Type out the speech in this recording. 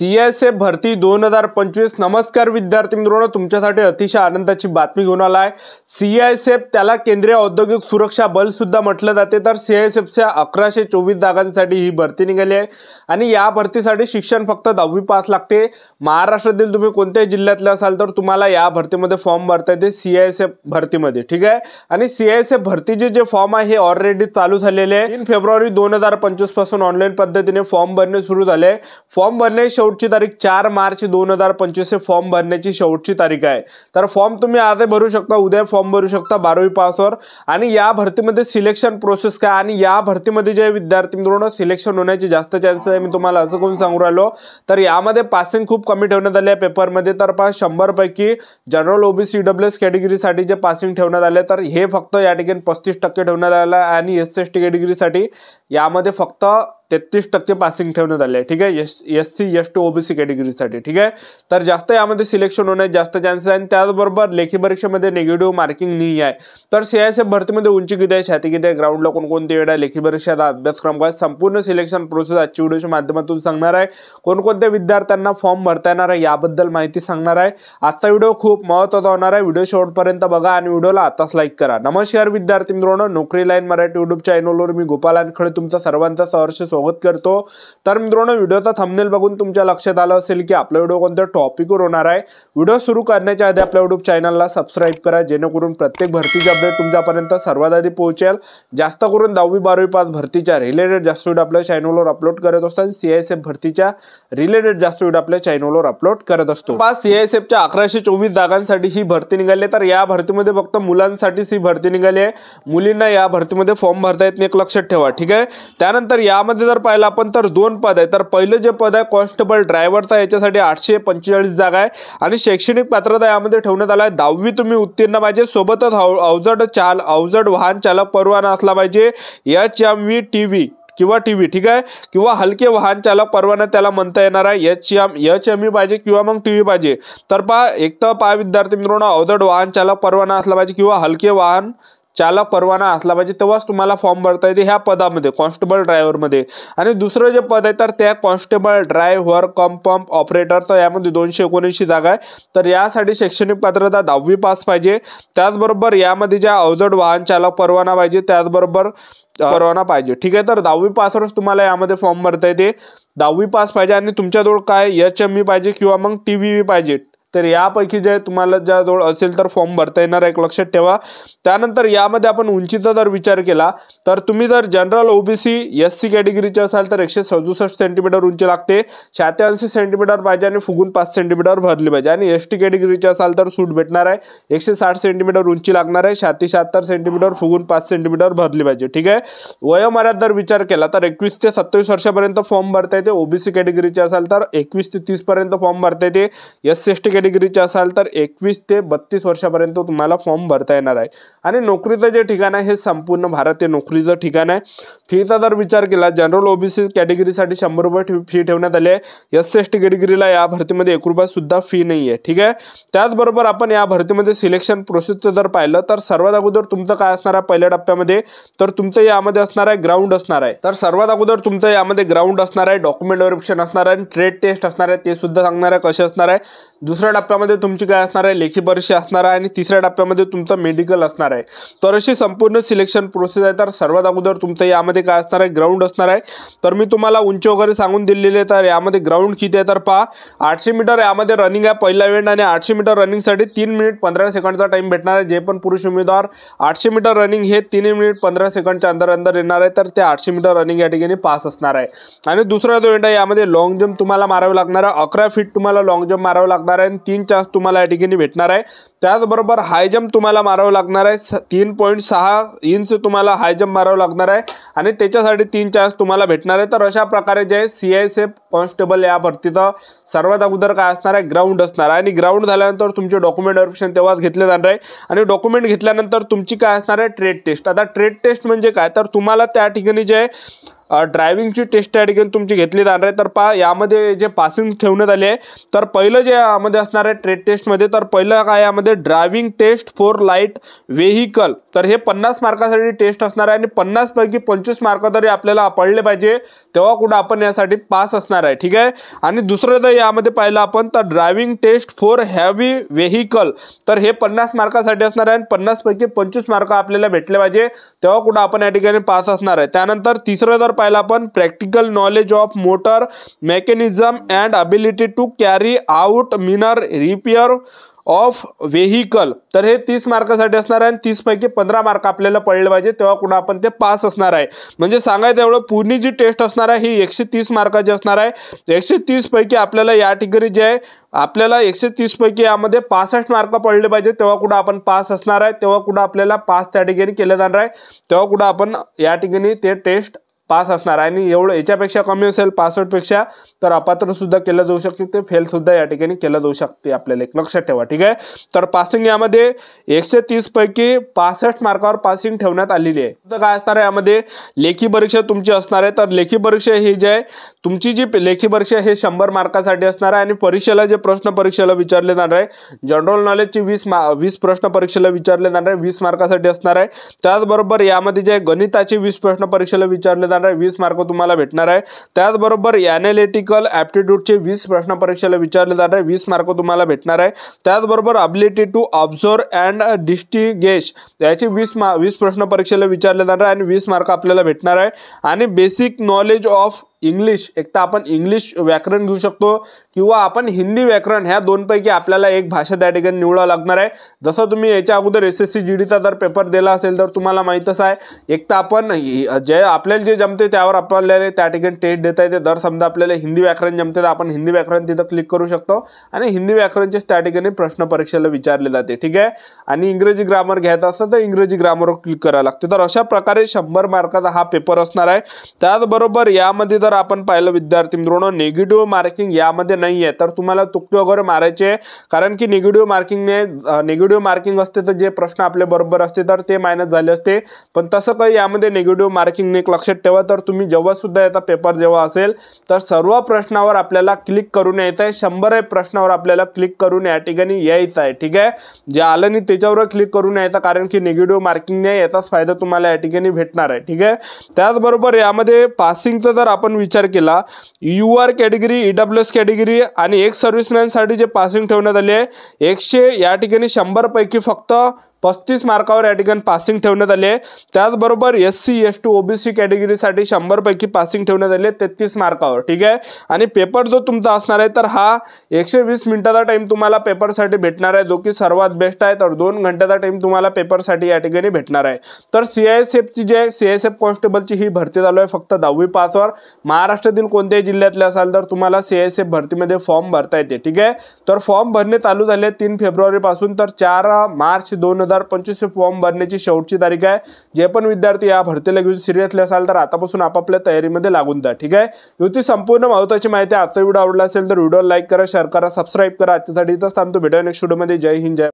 CISF भरती 2025। नमस्कार विद्यार्थी मित्रांनो, तुमच्यासाठी अतिशय आनंदाची बातमी घेऊन आला आहे। CISF त्याला केंद्रीय औद्योगिक सुरक्षा बल सुद्धा म्हटलं जाते। तर CISFच्या 1124 जागांसाठी ही भरती निघाली आहे आणि या भरतीसाठी शिक्षण फक्त 10वी पास लागते। महाराष्ट्रातील तुम्ही कोणत्याही जिल्ह्यातले असाल तर तुम्हाला या भरतीमध्ये फॉर्म भरता येते CISF भरतीमध्ये, ठीक आहे। आणि CISF भरतीचे जे फॉर्म आहे हे ऑलरेडी चालू झालेले आहे। 3 फेब्रुवारी 2025 पासून ऑनलाईन पद्धतीने फॉर्म भरणे सुरू झाले। फॉर्म भरणे शेवटची तारीख 4 मार्च 2025 फॉर्म भरण्याची शेवटची तारीख आहे। तर फॉर्म तुम्ही आजही भरू शकता, उद्या फॉर्म भरू शकता 12वी पासवर। आणि या भरतीमध्ये सिलेक्शन प्रोसेस काय आणि या भरतीमध्ये जे विद्यार्थी मित्रांनो सिलेक्शन होण्याचे जास्त चान्सेस आहे, मी तुम्हाला असं कोण सांगू राहिलो। तर यामध्ये पासिंग खूप कमी ठेवण्यात आले आहे पेपरमध्ये। तर 100 पैकी जनरल OBC EWS कॅटेगरीसाठी जे पासिंग ठेवण्यात आले तर हे फक्त या ठिकाणी 35% ठेवण्यात आले आणि SC/ST कॅटेगरीसाठी यामध्ये फक्त 33% पासिंग ठेवण्यात आले आहे, ठीक आहे। SC/ST OBC कॅटेगरीसाठी, ठीक आहे। तर जास्त यामध्ये सिलेक्शन होण्याचे जास्त चान्सेस आहे। आणि त्याचबरोबर लेखी परीक्षेमध्ये निगेटिव्ह मार्किंग नाही आहे। तर CISF भरतीमध्ये उंची किती आहे, छाती किती आहे, ग्राउंडला कोणकोणती वेळ आहे, लेखी परीक्षेचा अभ्यासक्रम काय, संपूर्ण सिलेक्शन प्रोसेस आजच्या व्हिडिओच्या माध्यमातून सांगणार आहे। कोणकोणत्या विद्यार्थ्यांना फॉर्म भरता येणार आहे याबद्दल माहिती सांगणार आहे। आजचा व्हिडिओ खूप महत्त्वाचा होणार आहे। व्हिडिओ शेवटपर्यंत बघा आणि व्हिडिओला आताच लाईक करा। नमस्कार विद्यार्थी मित्रांनो, नोकरी लाईन मराठी यूट्यूब चॅनलवर मी गोपाल अनखळे तुमचं सर्वांचं सहर्ष स्वागत करतो। तर मित्रांनो, व्हिडिओचा थंबनेल बघून तुमच्या लक्षात आलं असेल की आपला व्हिडिओ कोणत्या टॉपिकवर होणार आहे। व्हिडिओ सुरू करण्याच्या आधी आपल्या यूट्यूब चॅनलला सबस्क्राइब करा, जेणेकरून प्रत्येक भरतीचे अपडेट तुमच्यापर्यंत सर्वात आधी पोहोचेल। जास्त करून 10वी 12वी पास भरतीच्या रिलेटेड जास्त व्हिडिओ आपल्या चॅनलवर अपलोड करत असतो आणि CISF भरतीच्या रिलेटेड जास्त व्हिडिओ आपल्या चॅनलवर अपलोड करत असतो। CISFच्या 1124 जागांसाठी ही भरती निघाली। तर या भरतीमध्ये फक्त मुलांसाठीच ही भरती निघाली आहे, मुलींना या भरतीमध्ये फॉर्म भरता येत नाही, एक लक्षात ठेवा, ठीक आहे। त्यानंतर यामध्ये जर पाहिलं आपण तर 2 पद आहे। तर पहिलं जे पद आहे कॉन्स्टेबल ड्रायव्हरचा, याच्यासाठी 845 जागा आहे आणि शैक्षणिक पात्रता यामध्ये ठेवण्यात आला आहे 10वी तुम्ही उत्तीर्ण पाहिजे, सोबतच अवजड वाहन चालक परवाना असला पाहिजे, HMV TV किंवा TV, ठीक आहे, किंवा हलके वाहन चालक परवाना त्याला म्हणता येणार आहे HME पाहिजे किंवा मग TV पाहिजे। तर एक तर विद्यार्थी मित्रांनो अवजड वाहन चालक परवाना असला पाहिजे किंवा हलके वाहन चालक परवाना असला पाहिजे, तेव्हाच तुम्हाला फॉर्म भरता येते ह्या पदामध्ये, कॉन्स्टेबल ड्रायव्हर मध्ये। आणि दुसरं जे पद आहे तर त्या कॉन्स्टेबल ड्रायव्हर कम पंप ऑपरेटरचं यामध्ये 279 जागा आहे। तर यासाठी शैक्षणिक पात्रता 10वी पास पाहिजे। त्याचबरोबर यामध्ये ज्या अवजड वाहन चालक परवाना पाहिजे, त्याचबरोबर परवाना पाहिजे, ठीक आहे। तर 10वी पासवरच तुम्हाला यामध्ये फॉर्म भरता येते, 10वी पास पाहिजे आणि तुमच्याजवळ काय HME पाहिजे किंवा मग TV पाहिजे। तर यापैकी जे तुम्हाला ज्याजवळ असेल तर फॉर्म भरता येणार आहे, एक लक्षात ठेवा। त्यानंतर यामध्ये आपण उंचीचा जर विचार केला तर तुम्ही जर जनरल OBC SC कॅटेगरीचे असाल तर 167 सेंटीमीटर उंची लागते, छाती 80 सेंटीमीटर पाहिजे आणि फुगून 5 सेंटीमीटर भरली पाहिजे। आणि ST कॅटेगरीचे असाल तर सूट भेटणार आहे, 160 सेंटीमीटर उंची लागणार आहे, छाती 76 सेंटीमीटर फुगून 5 सेंटीमीटर भरली पाहिजे, ठीक आहे। वयोमर्यादा जर विचार केला तर 21 ते 27 वर्षापर्यंत फॉर्म भरता येते। OBC कॅटेगरीचे असाल तर 21 ते 30 पर्यंत फॉर्म भरता येते, SC/ST कॅटेगरीचे असाल तर 21 ते 32 वर्षापर्यंत तुम्हाला फॉर्म भरता येणार आहे। आणि नोकरीचं जे ठिकाण आहे हे संपूर्ण भारतीय नोकरीचं ठिकाण आहे। फीचा जर विचार केला जनरल OBC कॅटेगरीसाठी 100 रुपये फी ठेवण्यात आली आहे, SC/ST कॅटेगरीला या भरतीमध्ये 1 रुपया सुद्धा फी नाही आहे, ठीक आहे। त्याचबरोबर आपण या भरतीमध्ये सिलेक्शन प्रोसेसचं जर पाहिलं तर सर्वात अगोदर तुमचं काय असणार आहे पहिल्या टप्प्यामध्ये, तर तुमचं यामध्ये असणार आहे ग्राउंड असणार आहे। तर सर्वात अगोदर तुमचं यामध्ये ग्राउंड असणार आहे, डॉक्युमेंट व्हेरिफिकेशन असणार आहे, ट्रेड टेस्ट असणार आहे, ते सुद्धा सांगणार आहे कसे असणार आहे। दुसऱ्या टप्प्यामध्ये तुमची काय असणार आहे लेखी परीक्षा असणार आहे आणि तिसऱ्या टप्प्यामध्ये तुमचं मेडिकल असणार आहे। तर अशी संपूर्ण सिलेक्शन प्रोसेस आहे। तर सर्वात अगोदर तुमचं यामध्ये काय असणार आहे ग्राउंड असणार आहे। तर मी तुम्हाला उंची वगैरे सांगून दिलेली आहे। तर यामध्ये ग्राउंड किती आहे तर 800 मीटर यामध्ये रनिंग आहे पहिला इव्हेंट आणि 800 मीटर रनिंगसाठी 3 मिनिट 15 सेकंडचा टाइम भेटणार आहे। जे पण पुरुष उमेदवार 800 मीटर रनिंग हे 3 मिनिट 15 सेकंडच्या अंदर येणार आहे तर ते 800 मीटर रनिंग या ठिकाणी पास असणार आहे। आणि दुसरा जो इव्हेंट आहे यामध्ये लॉंग जंप तुम्हाला मारावे लागणार आहे, 11 फीट तुम्हाला लॉंग जंप मारावे लागणार आहे आणि 3 चान्स तुम्हाला या ठिकाणी भेटणार आहे। त्याचबरोबर हाय जंप तुम्हाला मारावं लागणार आहे, 3.6 इंच तुम्हाला हाय जंप मारावं लागणार आहे आणि त्याच्यासाठी 3 चान्स तुम्हाला भेटणार आहे। तर अशा प्रकारे जे CISF कॉन्स्टेबल या भरतीचा सर्वात अगोदर काय असणार आहे ग्राउंड असणार आहे। आणि ग्राउंड झाल्यानंतर तुमचे डॉक्युमेंट व्हेरिफिकेशन तेव्हाच घेतले जाणार आहे आणि डॉक्युमेंट घेतल्यानंतर तुमची काय असणार आहे ट्रेड टेस्ट। आता ट्रेड टेस्ट म्हणजे काय तर तुम्हाला त्या ठिकाणी जे ड्रायव्हिंगची टेस्ट या ठिकाणी तुमची घेतली जाणार आहे। तर पहा यामध्ये जे पासिंग ठेवण्यात आले आहे, तर पहिलं जे यामध्ये असणार आहे ट्रेड टेस्टमध्ये, तर पहिलं काय यामध्ये driving test for light vehicle, तर हे 50 मार्कासाठी टेस्ट असणार आहे आणि 50 पैकी 25 मार्क तरी आपल्याला पडले पाहिजे, तेव्हा कुठं आपण यासाठी पास असणार आहे, ठीक आहे। आणि दुसरं जर यामध्ये पाहिलं आपण तर driving test for heavy vehicle, तर हे 50 मार्कासाठी असणार आहे आणि 50 पैकी 25 मार्क आपल्याला भेटले पाहिजे, तेव्हा कुठं आपण या ठिकाणी पास असणार आहे। त्यानंतर तिसरं जर पाहिलं आपण practical knowledge of motor mechanism and ability to carry out minor repair of vehicle, तर हे 30 मार्कासाठी असणार आहे आणि 30 पैकी 15 मार्क आपल्याला पडले पाहिजे, तेव्हा कुठं आपण ते पास असणार आहे। म्हणजे सांगायचं एवढं पूर्ण जी टेस्ट असणार आहे ही 130 मार्काची असणार आहे। 130 पैकी आपल्याला या ठिकाणी जे आहे आपल्याला 130 पैकी यामध्ये 65 मार्क पडले पाहिजे, तेव्हा कुठं आपण पास असणार आहे, तेव्हा कुठं आपल्याला पास त्या ठिकाणी केलं जाणार आहे, तेव्हा कुठं आपण या ठिकाणी ते टेस्ट पास असणार आहे। आणि एवढं याच्यापेक्षा कमी असेल 65 पेक्षा तर अपात्र सुद्धा केलं जाऊ शकते, ते फेल सुद्धा या ठिकाणी केलं जाऊ शकते, आपल्याला एक लक्षात ठेवा, ठीक आहे। तर पासिंग यामध्ये 130 पैकी 65 मार्कावर पासिंग ठेवण्यात आलेली आहे। तर काय असणार आहे यामध्ये लेखी परीक्षा तुमची असणार आहे, तर लेखी परीक्षा ही जी आहे तुमची जी लेखी परीक्षा हे 100 मार्कासाठी असणार आहे आणि परीक्षेला जे प्रश्न परीक्षेला विचारले जाणार आहे जनरल नॉलेजची 20 प्रश्न परीक्षेला विचारले जाणार आहे, 20 मार्कासाठी असणार आहे। त्याचबरोबर यामध्ये जे गणिताचे 20 प्रश्न परीक्षेला विचारले जाणार आहे, 20 मार्क तुम्हाला भेटणार आहे। त्याचबरोबर ॲनालिटिकल ॲप्टिट्यूडचे 20 प्रश्न परीक्षेला विचारले जाणार आहे, 20 मार्क तुम्हाला भेटणार आहे। त्याचबरोबर ability to observe and distinguish याचे 20 प्रश्न परीक्षेला विचारले जाणार आहे आणि 20 मार्क आपल्याला भेटणार आहे। आणि बेसिक नॉलेज ऑफ इंग्लिश, एक तर आपण इंग्लिश व्याकरण घेऊ शकतो किंवा आपण हिंदी व्याकरण, ह्या दोनपैकी आपल्याला एक भाषा त्या ठिकाणी निवडावं लागणार आहे। जसं तुम्ही याच्या अगोदर SSC GDचा जर पेपर दिला असेल तर तुम्हाला माहीतच आहे, एक तर आपण जे आपल्याला जे जमते त्यावर आपल्याला त्या ठिकाणी टेस्ट देता येते। जर समजा आपल्याला हिंदी व्याकरण जमते तर आपण हिंदी व्याकरण तिथं क्लिक करू शकतो आणि हिंदी व्याकरणचेच त्या ठिकाणी प्रश्न परीक्षेला विचारले जाते, ठीक आहे। आणि इंग्रजी ग्रामर घ्यायचं असतं तर इंग्रजी ग्रामरवर क्लिक करावं लागते। तर अशा प्रकारे 100 मार्काचा हा पेपर असणार आहे। त्याचबरोबर यामध्ये जर आपण पाहिलं विद्यार्थी मित्रांनो निगेटिव्ह मार्किंग यामध्ये नाही आहे, तर तुम्हाला तुक्के वगैरे मारायचे, कारण की निगेटिव्ह मार्किंग असते तर जे प्रश्न आपले बरोबर असते तर ते मायनस झाले असते, पण तसं काही यामध्ये निगेटिव्ह मार्किंग एक लक्षात ठेवा। तर तुम्ही जेव्हा सुद्धा याचा पेपर जेव्हा असेल तर सर्व प्रश्नावर आपल्याला क्लिक करून यायचं आहे, 100 प्रश्नावर आपल्याला क्लिक करून या ठिकाणी यायचं आहे, ठीक आहे। जे आलं नाही त्याच्यावर क्लिक करून यायचं, कारण की निगेटिव्ह मार्किंग नाही, याचाच फायदा तुम्हाला या ठिकाणी भेटणार आहे, ठीक आहे। त्याचबरोबर यामध्ये पासिंगचा जर आपण विचार केला UR कॅटेगरी, EWS कॅटेगरी आणि एक सर्व्हिसमॅनसाठी जे पासिंग ठेवण्यात आले आहे 100 या ठिकाणी 100 पैकी फक्त 35 मार्कावर या ठिकाणी पासिंग ठेवण्यात आले आहे। त्याचबरोबर SC ST OBC कॅटेगरीसाठी 100 पैकी पासिंग ठेवण्यात आले 33 मार्कावर, ठीक आहे। आणि पेपर जो तुमचा असणार आहे तर हा 120 मिनिटाचा टाइम तुम्हाला पेपरसाठी भेटणार आहे, जो की सर्वात बेस्ट आहे। तर 2 घंट्याचा टाइम तुम्हाला पेपरसाठी या ठिकाणी भेटणार आहे। तर CISFची जे CISF कॉन्स्टेबलची ही भरती चालू आहे फक्त 10वी पासवर। महाराष्ट्रातील कोणत्याही जिल्ह्यातले असाल तर तुम्हाला CISF भरतीमध्ये फॉर्म भरता येते, ठीक आहे। तर फॉर्म भरणे चालू झाले 3 फेब्रुवारी पासून, तर 4 मार्च 2025 फॉर्म भरण्याची शेवटची तारीख आहे। जे पण विद्यार्थी या भरतीला घेऊन सिरियसली असाल तर आतापासून आपापल्या तयारीमध्ये लागून जा, ठीक आहे। होती संपूर्ण महत्त्वाची माहिती। आजचा व्हिडिओ आवडला असेल तर व्हिडिओ लाईक करा, शेअर करा, सबस्क्राईब करा। आजच्यासाठी इथंच थांबतो, भेटूया नेक्स्ट व्हिडिओमध्ये। जय हिंद, जय